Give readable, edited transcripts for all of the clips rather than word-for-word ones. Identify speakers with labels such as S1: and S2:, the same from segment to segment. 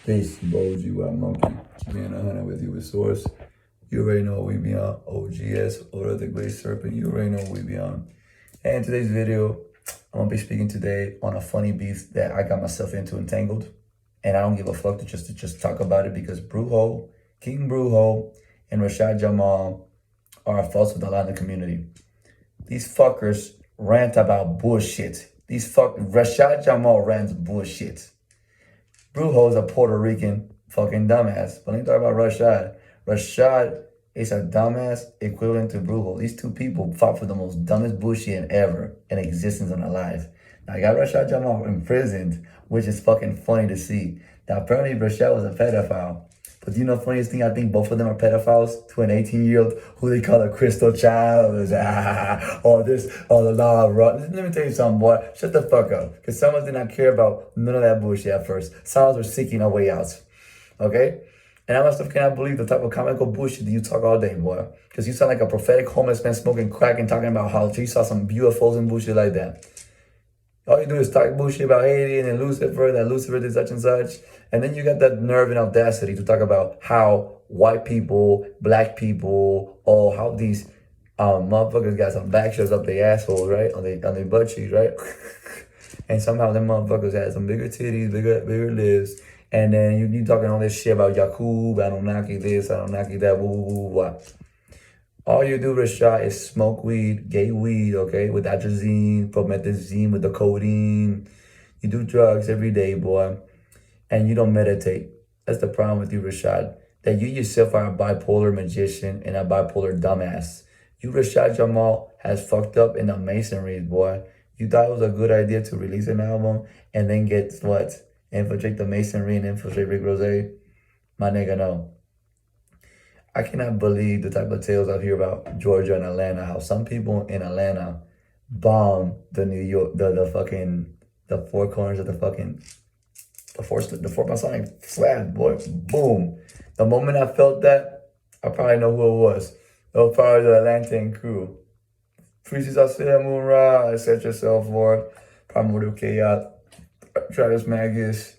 S1: Peace, Boji, Wild Monkey. Being 100 with you with Source. You already know what we be on. OGS, Order the Great Serpent. You already know what we be on. And in today's video, I'm going to be speaking today on a funny beef that I got myself into entangled. And I don't give a fuck to just talk about it because Brujo, King Brujo, and Rashad Jamal are a false with a lot in the community. These fuckers rant about bullshit. Rashad Jamal rants bullshit. Brujo is a Puerto Rican fucking dumbass. But let me talk about Rashad. Rashad is a dumbass equivalent to Brujo. These two people fought for the most dumbest bullshit ever in existence and alive. Now, I got Rashad Jamal imprisoned, which is fucking funny to see. Now, apparently Rashad was a pedophile. But do you know the funniest thing? I think both of them are pedophiles to an 18-year-old who they call a crystal child. All this, all the law. Let me tell you something, boy. Shut the fuck up. Because some of us did not care about none of that bullshit at first. Some of us were seeking a way out. Okay? And I myself cannot believe the type of comical bullshit that you talk all day, boy. Because you sound like a prophetic homeless man smoking crack and talking about how you saw some UFOs and bullshit like that. All you do is talk bullshit about alien and Lucifer, that Lucifer did such and such. And then you got that nerve and audacity to talk about how white people, black people, how these motherfuckers got some backstrings up their assholes, right? On their butt cheeks, right? And somehow them motherfuckers had some bigger titties, bigger lips. And then you talking all this shit about Yakub, Anunnaki this, Anunnaki that, woo, woo, woo, woo. All you do, Rashad, is smoke weed, gay weed, okay, with atrazine, promethazine, with the codeine. You do drugs every day, boy, and you don't meditate. That's the problem with you, Rashad, that you yourself are a bipolar magician and a bipolar dumbass. You, Rashad Jamal, has fucked up in the masonry, boy. You thought it was a good idea to release an album and then get what? Infiltrate the masonry and infiltrate Rick Rose? My nigga, no. I cannot believe the type of tales I hear about Georgia and Atlanta, how some people in Atlanta bomb the New York, the four corners of the four Masonic slab, boy, boom. The moment I felt that, I probably know who it was. It was probably the Atlantean crew. Freezes Australia Moon Ra, etc. so forth. Primordial Chaos, Travis Magus,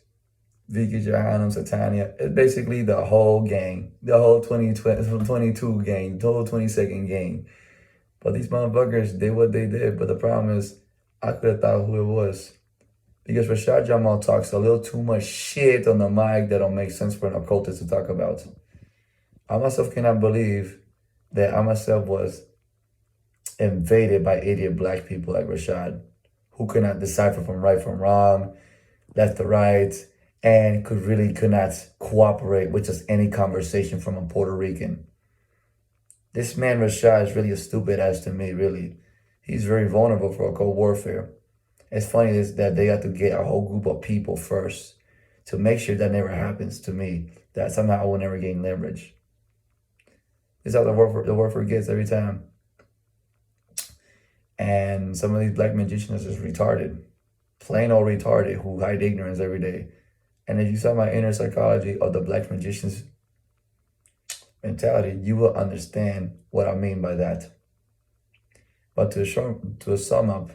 S1: Vicky Johanum, Satania. It's basically the whole gang, the whole 2022 gang, the whole 22nd gang. But these motherfuckers did what they did. But the problem is, I could have thought who it was. Because Rashad Jamal talks a little too much shit on the mic that don't make sense for an occultist to talk about. I myself cannot believe that I myself was invaded by idiot black people like Rashad, who could not decipher from right from wrong, left to right, and could not cooperate with just any conversation from a Puerto Rican. This man, Rashad, is really a stupid ass to me, really. He's very vulnerable for occult warfare. It's funny that they have to get a whole group of people first to make sure that never happens to me, that somehow I will never gain leverage. This is how the warfare gets every time. And some of these black magicians are just retarded, plain old retarded, who hide ignorance every day. And if you saw my inner psychology of the black magician's mentality, you will understand what I mean by that. But to sum up,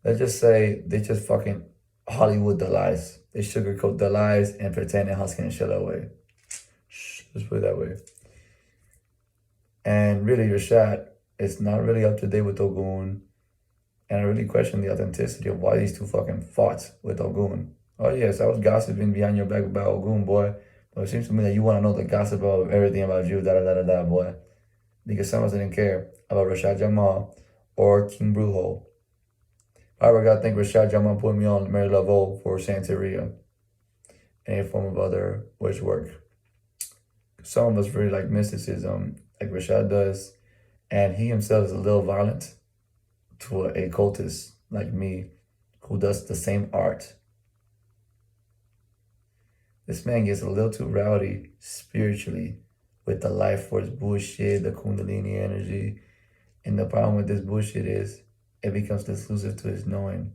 S1: let's just say they just fucking Hollywood the lies. They sugarcoat the lies and pretend and husking and shit away. Let's put it that way. And really, Rashad is not really up to date with Ogun. And I really question the authenticity of why these two fucking fought with Ogun. Oh yes, I was gossiping behind your back about Ogun, boy. But it seems to me that you want to know the gossip of everything about you, da-da-da-da-da, boy. Because some of us didn't care about Rashad Jamal or King Brujo. However, I gotta thank Rashad Jamal put me on Mary Laveau for Santeria and a form of other witch work. Some of us really like mysticism, like Rashad does, and he himself is a little violent to a cultist like me who does the same art. This man gets a little too rowdy spiritually with the life force bullshit, the Kundalini energy. And the problem with this bullshit is it becomes exclusive to his knowing.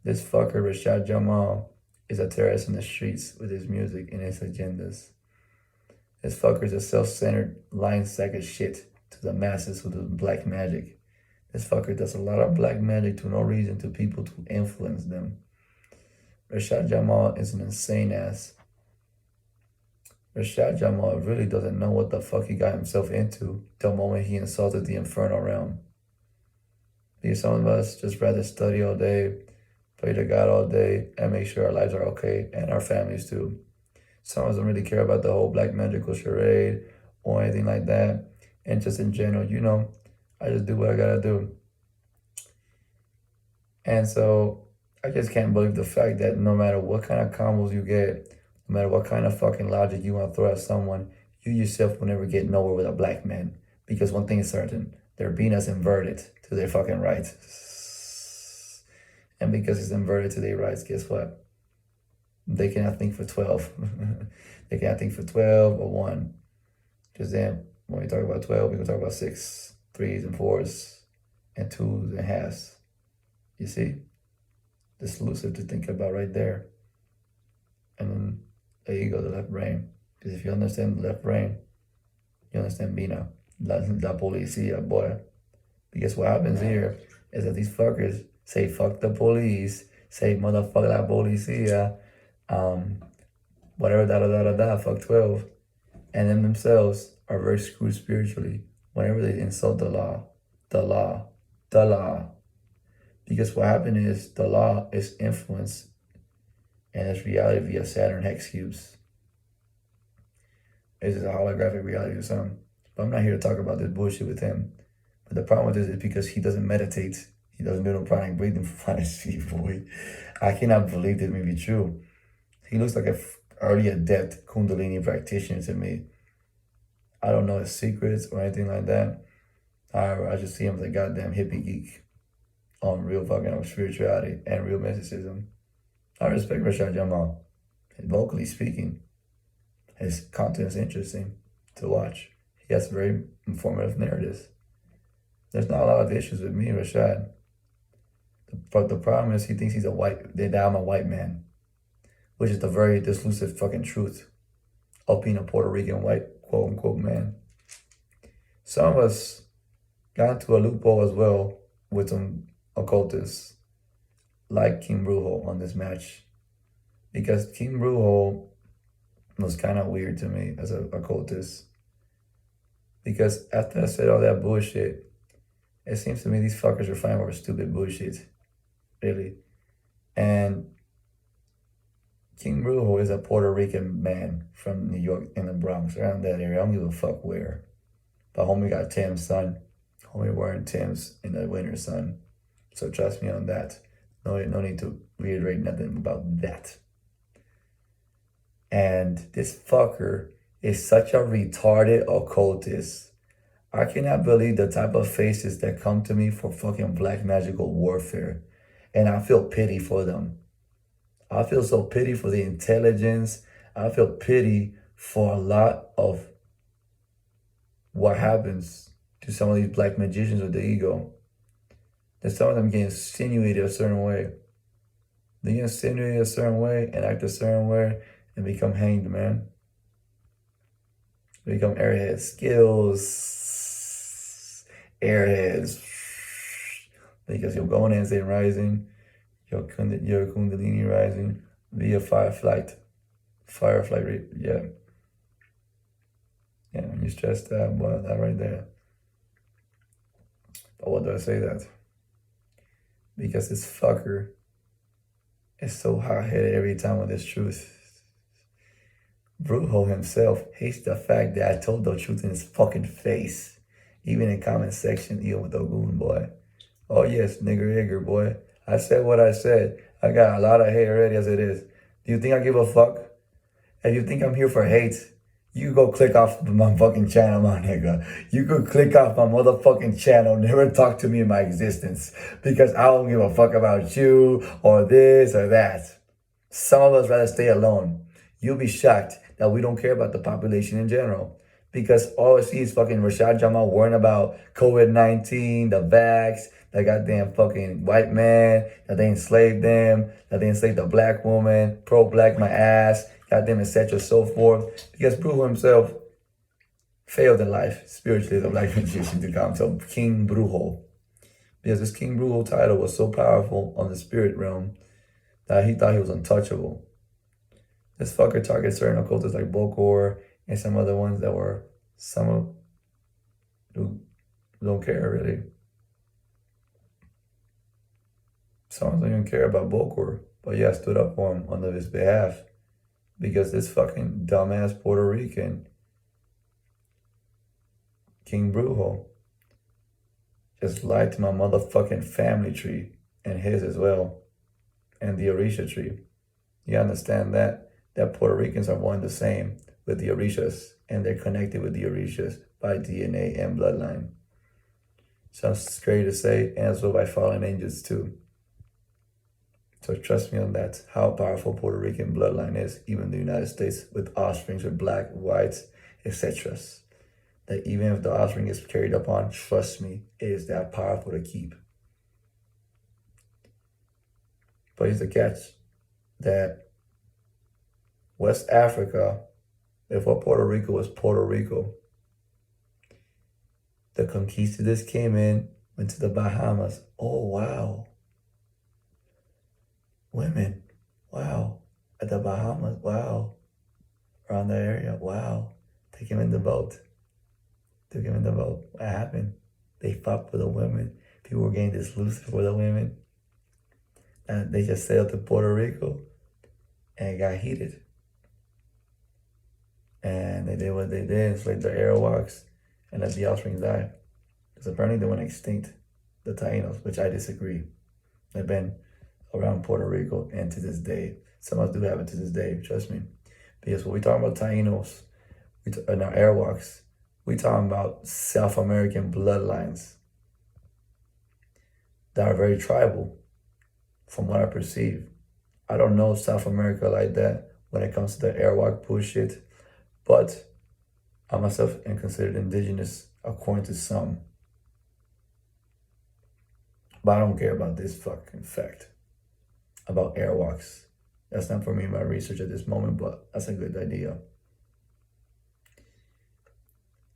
S1: This fucker, Rashad Jamal, is a terrorist in the streets with his music and his agendas. This fucker is a self-centered lying sack of shit to the masses with his black magic. This fucker does a lot of black magic to no reason to people to influence them. Rashad Jamal is an insane ass. Rashad Jamal really doesn't know what the fuck he got himself into the moment he insulted the infernal realm. Because some of us just rather study all day, pray to God all day, and make sure our lives are okay, and our families too. Some of us don't really care about the whole black magical charade or anything like that. And just in general, you know, I just do what I gotta do. And so I just can't believe the fact that no matter what kind of combos you get, no matter what kind of fucking logic you want to throw at someone, you yourself will never get nowhere with a black man. Because one thing is certain, their being is inverted to their fucking rights. And because it's inverted to their rights, guess what? They cannot think for 12. They cannot think for 12 or 1. Just then, when we talk about 12, we can talk about 6, 3s and 4s, and 2s and halves. You see? This elusive to think about right there. And then there you go, the left brain. Because if you understand the left brain, you understand Bina. La policía, boy. Because what happens here is that these fuckers say fuck the police, say motherfucker la policía, whatever, fuck 12. And them themselves are very screwed spiritually whenever they insult the law. Because what happened is the law is influence and it's reality via Saturn hex cubes. It's just a holographic reality or something. But I'm not here to talk about this bullshit with him. But the problem with this is because he doesn't meditate. He doesn't do no pranic breathing for fantasy, boy. I cannot believe this may be true. He looks like an early adept Kundalini practitioner to me. I don't know his secrets or anything like that. However, I just see him as a goddamn hippie geek on real fucking spirituality and real mysticism. I respect Rashad Jamal. Vocally speaking, his content is interesting to watch. He has very informative narratives. There's not a lot of issues with me, Rashad. But the problem is he thinks he's that I'm a white man, which is the very delusive fucking truth of being a Puerto Rican white quote unquote man. Some of us got into a loophole as well with some occultists like King Brujo on this match. Because King Brujo was kind of weird to me as an occultist. Because after I said all that bullshit, it seems to me these fuckers are fighting over stupid bullshit. Really. And King Brujo is a Puerto Rican man from New York in the Bronx, around that area. I don't give a fuck where. But homie got Tim's, son. Homie wearing Tim's in the winter, son. So trust me on that. No need to reiterate nothing about that. And this fucker is such a retarded occultist. I cannot believe the type of faces that come to me for fucking black magical warfare. And I feel pity for them. I feel so pity for the intelligence. I feel pity for a lot of what happens to some of these black magicians with the ego. That some of them get insinuated a certain way. They get insinuated a certain way and act a certain way and become hanged, man. They become airhead skills, airheads. Because your gonads ain't rising, your kundalini rising via fireflight, yeah. Yeah, when you stress that, boy, that right there. But what do I say that? Because this fucker is so hot-headed every time with this truth. Brujo himself hates the fact that I told the truth in his fucking face. Even in comment section, even with the goon, boy. Oh yes, nigger, boy. I said what I said. I got a lot of hate already as it is. Do you think I give a fuck? If you think I'm here for hate, you go click off my fucking channel, my nigga. You could click off my motherfucking channel. Never talk to me in my existence. Because I don't give a fuck about you or this or that. Some of us rather stay alone. You'll be shocked that we don't care about the population in general. Because all I see is fucking Rashad Jamal worrying about COVID-19, the vax, the goddamn fucking white man, that they enslaved them, that they enslaved the black woman, pro-black my ass, goddamn, etc., so forth. Because Brujo himself failed in life, spiritually, the black magician to come to King Brujo. Because this King Brujo title was so powerful on the spirit realm that he thought he was untouchable. This fucker targets certain occultists like Bokor and some other ones that were some who don't care really. Some don't even care about Bokor, but yeah, I stood up for him on his behalf because this fucking dumbass Puerto Rican King Brujo just lied to my motherfucking family tree and his as well, and the Orisha tree. You understand that? That Puerto Ricans are one and the same with the Orishas, and they're connected with the Orishas by DNA and bloodline. Sounds scary to say, and so by fallen angels too. So trust me on that, how powerful Puerto Rican bloodline is, even the United States with offsprings with black, whites, etc. That even if the offspring is carried upon, trust me, it is that powerful to keep. But here's the catch, that West Africa, before Puerto Rico was Puerto Rico, the conquistadors came in, went to the Bahamas. Oh, wow. Women, wow. At the Bahamas, wow. Around that area, wow. Take him in the boat. Took him in the boat. What happened? They fought for the women. People were getting dislucid for the women. And they just sailed to Puerto Rico and it got heated. And they did what they did, enslaved the Arawaks and let the offspring die. Because apparently they went extinct, the Taínos, which I disagree. They've been around Puerto Rico and to this day. Some of us do have it to this day, trust me. Because when we talk about Taínos, and our Arawaks, we talking about South American bloodlines that are very tribal, from what I perceive. I don't know South America like that when it comes to the Arawak bullshit, but I myself am considered indigenous according to some. But I don't care about this fucking fact about Arawaks. That's not for me in my research at this moment, but that's a good idea.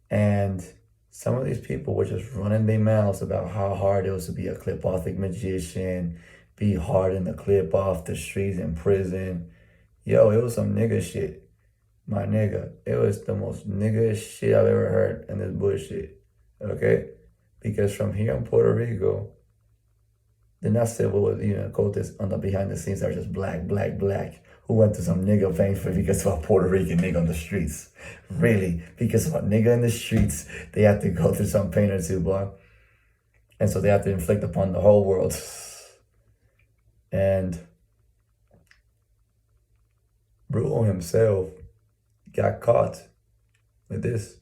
S1: And some of these people were just running their mouths about how hard it was to be a clipothic magician, be hard in the clip off the streets in prison. Yo, it was some nigga shit. My nigga, it was the most nigga shit I've ever heard in this bullshit. Okay? Because from here in Puerto Rico, they're not civil with cultists on the behind the scenes are just black, who went to some nigga for because of a Puerto Rican nigga on the streets. Really, because of a nigga in the streets, they have to go through some pain or two, boy. And so they have to inflict upon the whole world. And Brujo himself got caught with this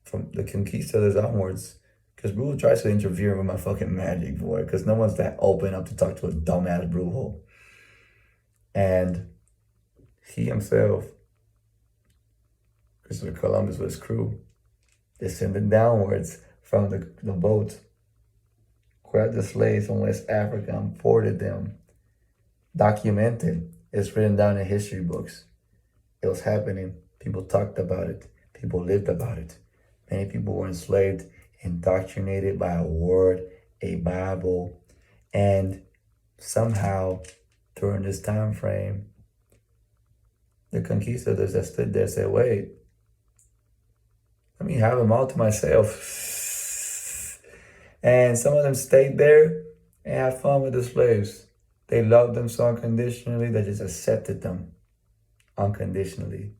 S1: from the conquistadors onwards. Because Brujo tries to interfere with my fucking magic, boy. Because no one's that open up to talk to a dumbass Brujo. And he himself, Christopher Columbus with his crew, descended downwards from the boat, grabbed the slaves from West Africa and ported them. Documented. It's written down in history books. It was happening. People talked about it. People lived about it. Many people were enslaved, indoctrinated by a word, a Bible, and somehow during this time frame, the conquistadors that stood there said, wait, let me have them all to myself. And some of them stayed there and had fun with the slaves. They loved them so unconditionally, they just accepted them unconditionally.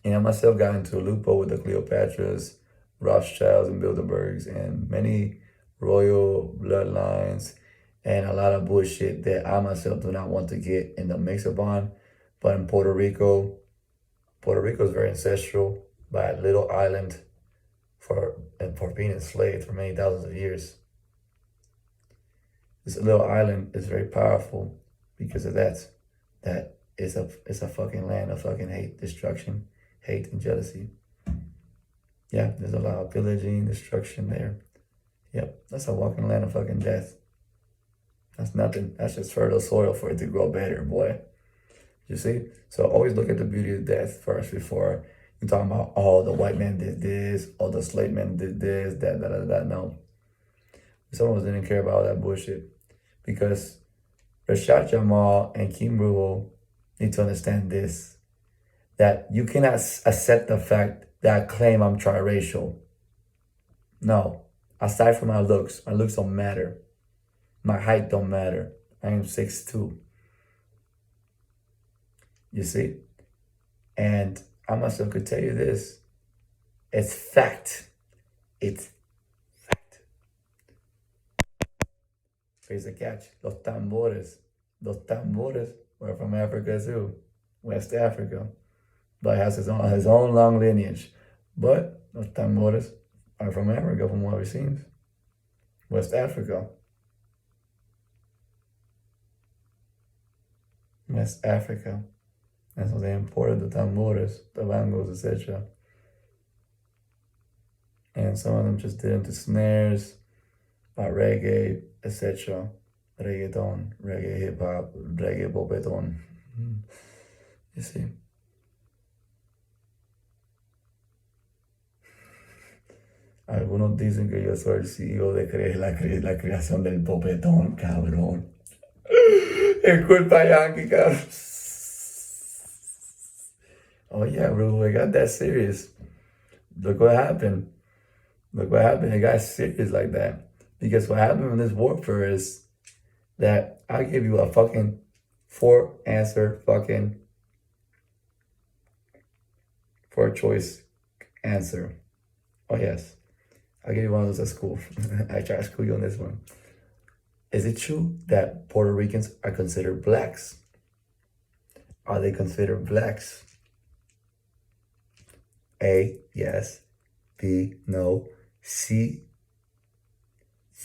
S1: And I myself got into a loophole with the Cleopatras, Rothschilds, and Bilderbergs, and many royal bloodlines, and a lot of bullshit that I myself do not want to get in the mix upon. But in Puerto Rico is very ancestral by a little island for being enslaved for many thousands of years. This little island is very powerful because of that. That is it's a fucking land of fucking hate, destruction, hate, and jealousy. Yeah, there's a lot of pillaging, destruction there. Yep, that's a walking land of fucking death. That's nothing. That's just fertile soil for it to grow better, boy. You see? So always look at the beauty of death first before you're talking about, oh, the white man did this, oh, the slave man did this, that. No. Some of us didn't care about all that bullshit because Rashad, Jamal, and King Brujo need to understand this, that you cannot accept the fact that I claim I'm triracial. No, aside from my looks don't matter. My height don't matter. I am 6'2". You see? And I myself could tell you this. It's fact. It's fact. Here's the catch. Los tambores. Los tambores were from Africa too. West Africa. But has his own long lineage. But los tambores are from Africa, from what it seems. West Africa. West Africa. And so they imported the tambores, the bangos, etc. And some of them just did into snares, reggae, etc. Reggaeton, reggae hip hop, reggae bopeton. You see? Algunos dicen que yo soy el CEO de la creación del popetón, cabrón. Es culpa Yankee, cabrón. Oh yeah, bro, it got that serious. Look what happened. Look what happened. It got serious like that. Because what happened in this warfare is that I give you a fucking 4-answer fucking 4-choice answer. Oh yes. I'll give you one of those at school. I try to school you on this one. Is it true that Puerto Ricans are considered blacks? Are they considered blacks? A, yes. B, no. C,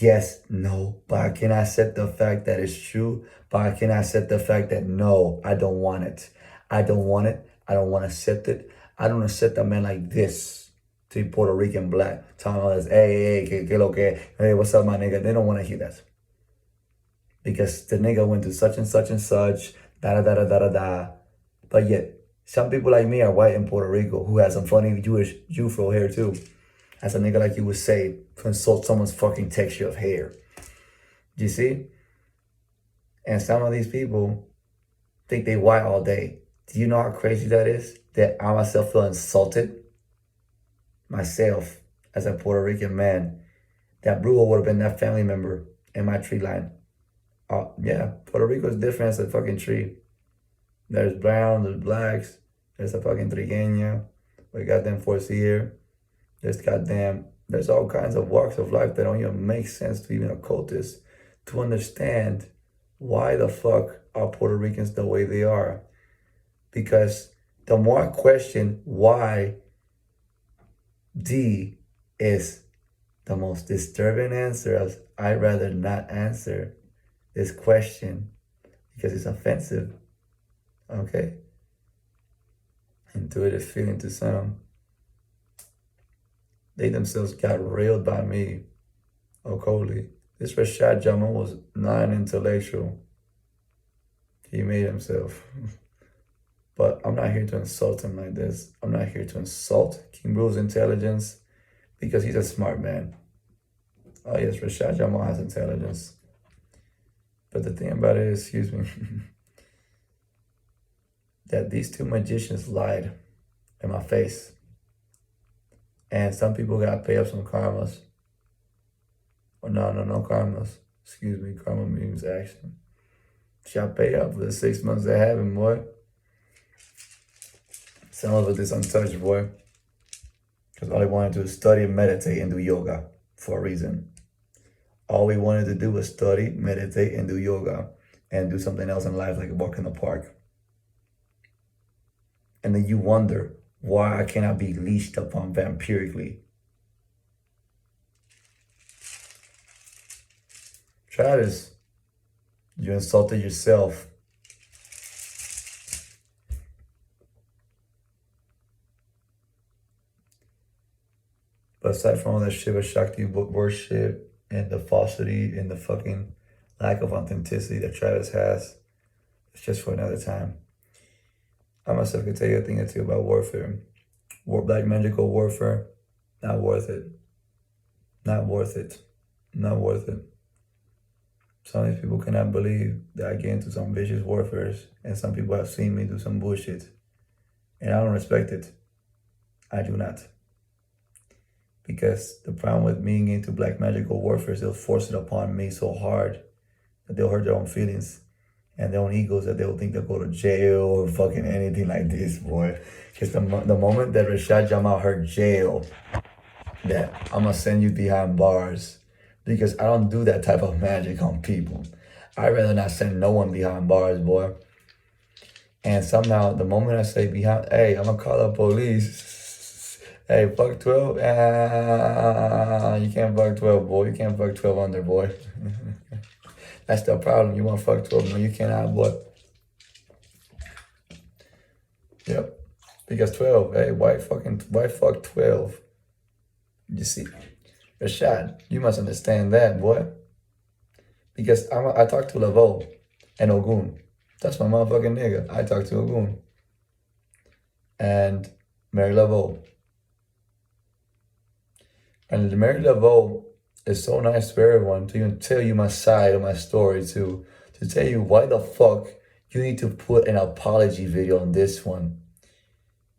S1: yes, no. But I cannot accept the fact that it's true. But I cannot accept the fact that no, I don't want it. I don't want it. I don't want to accept it. I don't accept a man like this to be Puerto Rican black. Telling us, hey, que lo que, hey, what's up, my nigga? They don't want to hear that. Because the nigga went to such and such and such, da. But yet, some people like me are white in Puerto Rico who has some funny Jewish Jufro hair too. As a nigga like you would say, to insult someone's fucking texture of hair. You see? And some of these people think they white all day. Do you know how crazy that is? That I myself feel insulted? Myself, as a Puerto Rican man, that Brujo would have been that family member in my tree line. Yeah, Puerto Rico is different as a fucking tree. There's brown, there's blacks, there's a fucking trigueña, we got them Forcier, there's all kinds of walks of life that don't even make sense to even a cultist to understand why the fuck are Puerto Ricans the way they are. Because the more I question why D is the most disturbing answer, as I'd rather not answer this question because it's offensive. Okay? Intuitive feeling to some. They themselves got railed by me. Okoli. This Rashad Jamal was non-intellectual. He made himself. But I'm not here to insult him like this. I'm not here to insult King Brujo's intelligence because he's a smart man. Oh yes, Rashad Jamal has intelligence. But the thing about it is, excuse me, that these two magicians lied in my face. And some people got to pay up some karmas. Or no karmas. Excuse me, karma means action. Shall pay up for the 6 months they have him, boy. Some of it is untouched, boy. Because all they wanted to do is study and meditate and do yoga for a reason. All we wanted to do was study, meditate, and do yoga. And do something else in life like walk in the park. And then you wonder why I cannot be leashed upon vampirically. Travis, you insulted yourself. But aside from all that Shiva Shakti worship and the falsity and the fucking lack of authenticity that Travis has, it's just for another time. I myself could tell you a thing or two about warfare. Black magical warfare, not worth it. Not worth it. Not worth it. Some of these people cannot believe that I get into some vicious warfare, and some people have seen me do some bullshit. And I don't respect it. I do not. Because the problem with me getting into black magical warfare is they'll force it upon me so hard that they'll hurt their own feelings and their own egos, that they'll think they'll go to jail or fucking anything like this, boy. Because the moment that Rashad Jamal heard jail, that I'm gonna send you behind bars, because I don't do that type of magic on people. I'd rather not send no one behind bars, boy. And somehow, the moment I say behind, hey, I'm gonna call the police. Hey, fuck 12. You can't fuck 12, boy. You can't fuck 12 under, boy. That's the problem. You want to fuck 12. No, you cannot, boy. Yep. Because 12, hey, why fuck 12? You see, Rashad, you must understand that, boy. Because I talked to Laveau and Ogun. That's my motherfucking nigga. I talked to Ogun. And Mary Laveau. And Mary Laveau is so nice to everyone, to even tell you my side of my story, to tell you why the fuck you need to put an apology video on this one.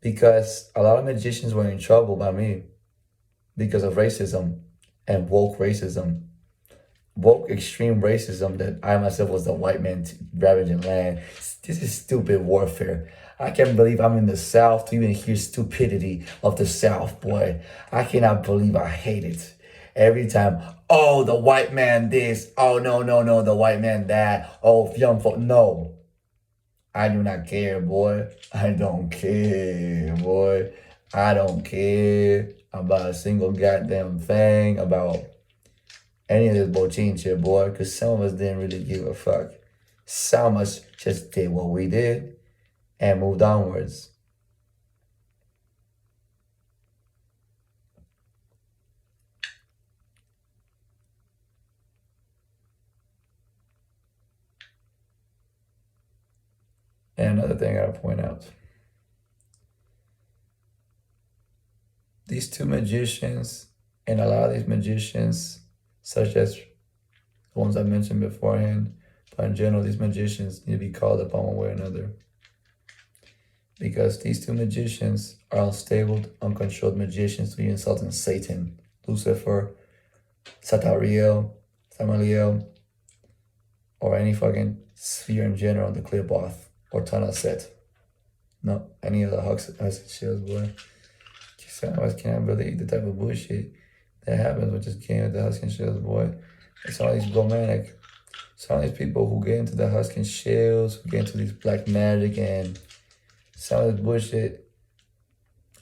S1: Because a lot of magicians were in trouble by me because of racism and woke racism. Woke extreme racism that I myself was the white man ravaging land. This is stupid warfare. I can't believe I'm in the South to even hear stupidity of the South, boy. I cannot believe I hate it. Every time, oh, the white man this, oh, no, the white man that, oh, young folk, no. I do not care, boy. I don't care, boy. I don't care about a single goddamn thing, about any of this bochinche, boy, because some of us didn't really give a fuck. Some of us just did what we did and moved onwards. And another thing I gotta point out. These two magicians, and a lot of these magicians, such as the ones I mentioned beforehand, but in general, these magicians need to be called upon one way or another. Because these two magicians are unstable, uncontrolled magicians who are insulting Satan, Lucifer, Satariel, Samaliel, or any fucking sphere in general, the Cleopath, or Tana Set. No, any of the Husky Shields, boy. Some of us can't believe the type of bullshit that happens with this game with the Husky Shields, boy. It's all these romantic. Some of these people who get into the Husky Shields, who get into these black magic and some of this bullshit,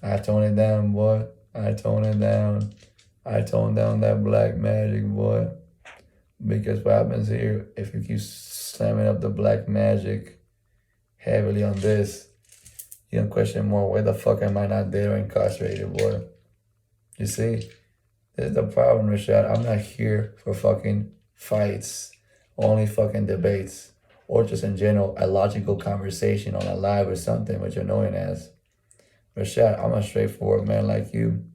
S1: I tone it down, boy. I tone it down. I tone down that black magic, boy. Because what happens here, if you keep slamming up the black magic heavily on this, you don't question more, why the fuck am I not dead or incarcerated, boy? You see? This is the problem, Rashad. I'm not here for fucking fights, only fucking debates, or just in general, a logical conversation on a live or something, which you're known as. Rashad, I'm a straightforward man like you.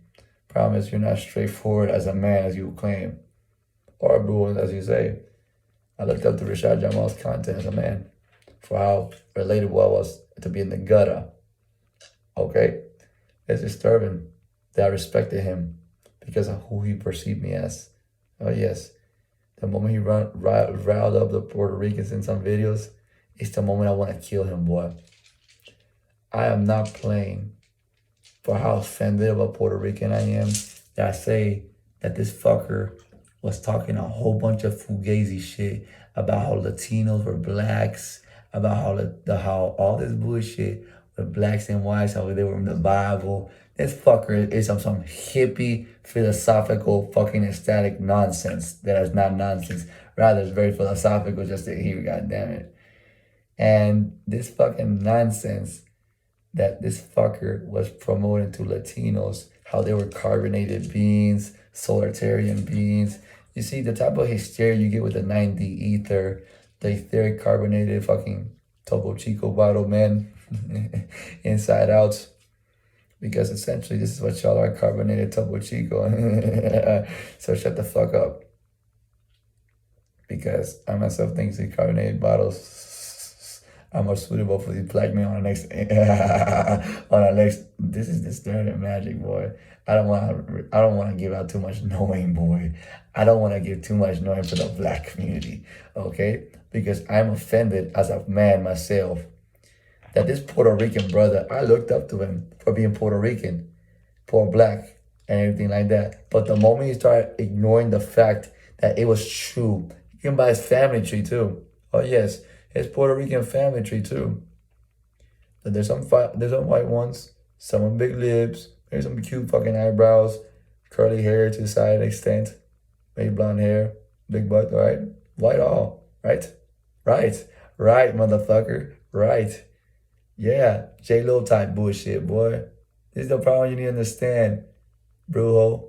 S1: Promise you're not straightforward as a man as you claim. Or a Brujo, as you say. I looked up to Rashad Jamal's content as a man for how relatable I was to be in the gutter. Okay? It's disturbing that I respected him because of who he perceived me as. Oh, yes. The moment he riled up the Puerto Ricans in some videos, it's the moment I want to kill him, boy. I am not playing for how offended of a Puerto Rican I am that I say that this fucker was talking a whole bunch of fugazi shit about how Latinos were blacks, about how all this bullshit with blacks and whites, how they were in the Bible. This fucker is some hippie, philosophical, fucking ecstatic nonsense that is not nonsense. Rather, it's very philosophical just to hear, goddammit. And this fucking nonsense that this fucker was promoting to Latinos, how they were carbonated beans, solitarian beans. You see, the type of hysteria you get with the 9D ether, the etheric carbonated fucking Topo Chico bottle, man, inside out. Because essentially, this is what y'all are, carbonated Topo Chico. So shut the fuck up. because I myself think the carbonated bottles are more suitable for the black man on the next on the next. This is the standard magic, boy. I don't want to give out too much knowing, boy. I don't want to give too much knowing for the black community, okay? Because I'm offended as a man myself that this Puerto Rican brother, I looked up to him for being Puerto Rican, poor black, and everything like that. But the moment he started ignoring the fact that it was true, you can buy his family tree too. Oh yes, his Puerto Rican family tree too. But there's some white ones, some with big lips, maybe some cute fucking eyebrows, curly hair to the side extent, maybe blonde hair, big butt, all right? White all, right? Right, right, motherfucker, right. Yeah, J-Lo type bullshit, boy. This is the problem you need to understand, Brujo.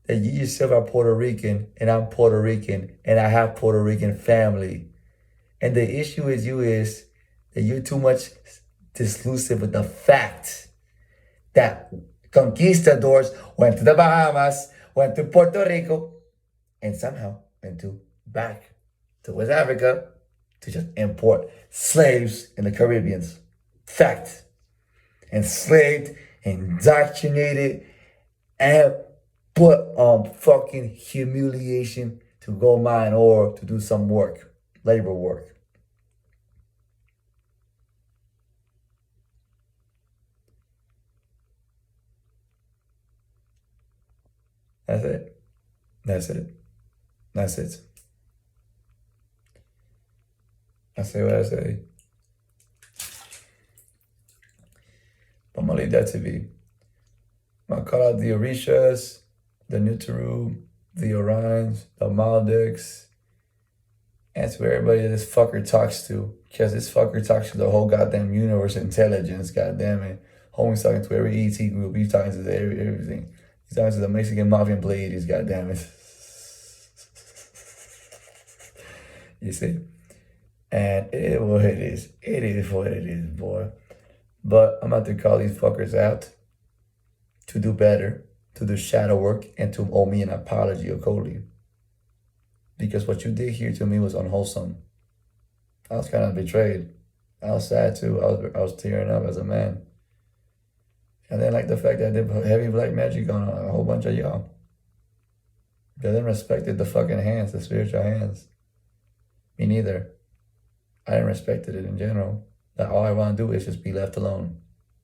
S1: That you yourself are Puerto Rican, and I'm Puerto Rican, and I have Puerto Rican family. And the issue is that you're too much dislusive with the fact that conquistadors went to the Bahamas, went to Puerto Rico, and somehow went back to West Africa to just import slaves in the Caribbeans. Fact. Enslaved, indoctrinated, and put on fucking humiliation to go mine or to do some work, labor work. That's it. That's it. That's it. I say what I say. But I'm gonna leave that to be. I'm gonna call out the Orishas, the Nutaru, the Orions, the Maldics, and to everybody that this fucker talks to. Because this fucker talks to the whole goddamn universe intelligence, goddamn it. Homie's talking to every ET group, he's talking to everything. He's talking to the Mexican Mafia Pleiades, goddamn it. You see? And it is what it is. It is what it is, boy. But I'm about to call these fuckers out to do better, to do shadow work, and to owe me an apology accordingly. Because what you did here to me was unwholesome. I was kind of betrayed. I was sad too. I was tearing up as a man. And then like the fact that I did heavy black magic on a whole bunch of y'all. They didn't respected the fucking hands, the spiritual hands. Me neither. I didn't respect it in general. That all I want to do is just be left alone.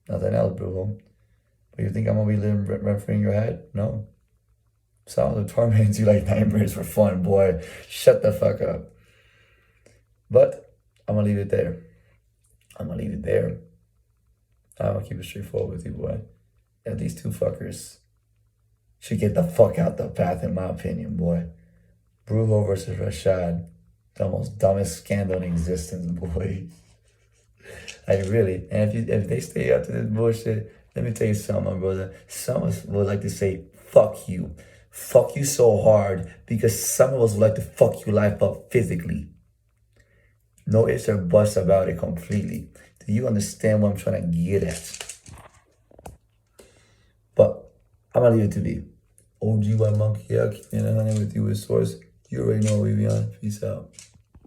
S1: Nothing else, bro. But you think I'm going to be living rent-free in your head? No. Sounds of torments you like nightmares for fun, boy. Shut the fuck up. But I'm going to leave it there. I'm going to leave it there. I'm going to keep it straightforward with you, boy. And these two fuckers should get the fuck out the path, in my opinion, boy. Brujo versus Rashad. The most dumbest scandal in existence, boy. Like, really. And if they stay up to this bullshit, let me tell you something, my brother. Some of us would like to say, fuck you. Fuck you so hard because some of us would like to fuck your life up physically. No ifs or buts about it completely. Do you understand what I'm trying to get at? But I'm going to leave it to be. OGWHITEMONKey, I'll keep it 100 with you with source. You already know where we on. Peace out.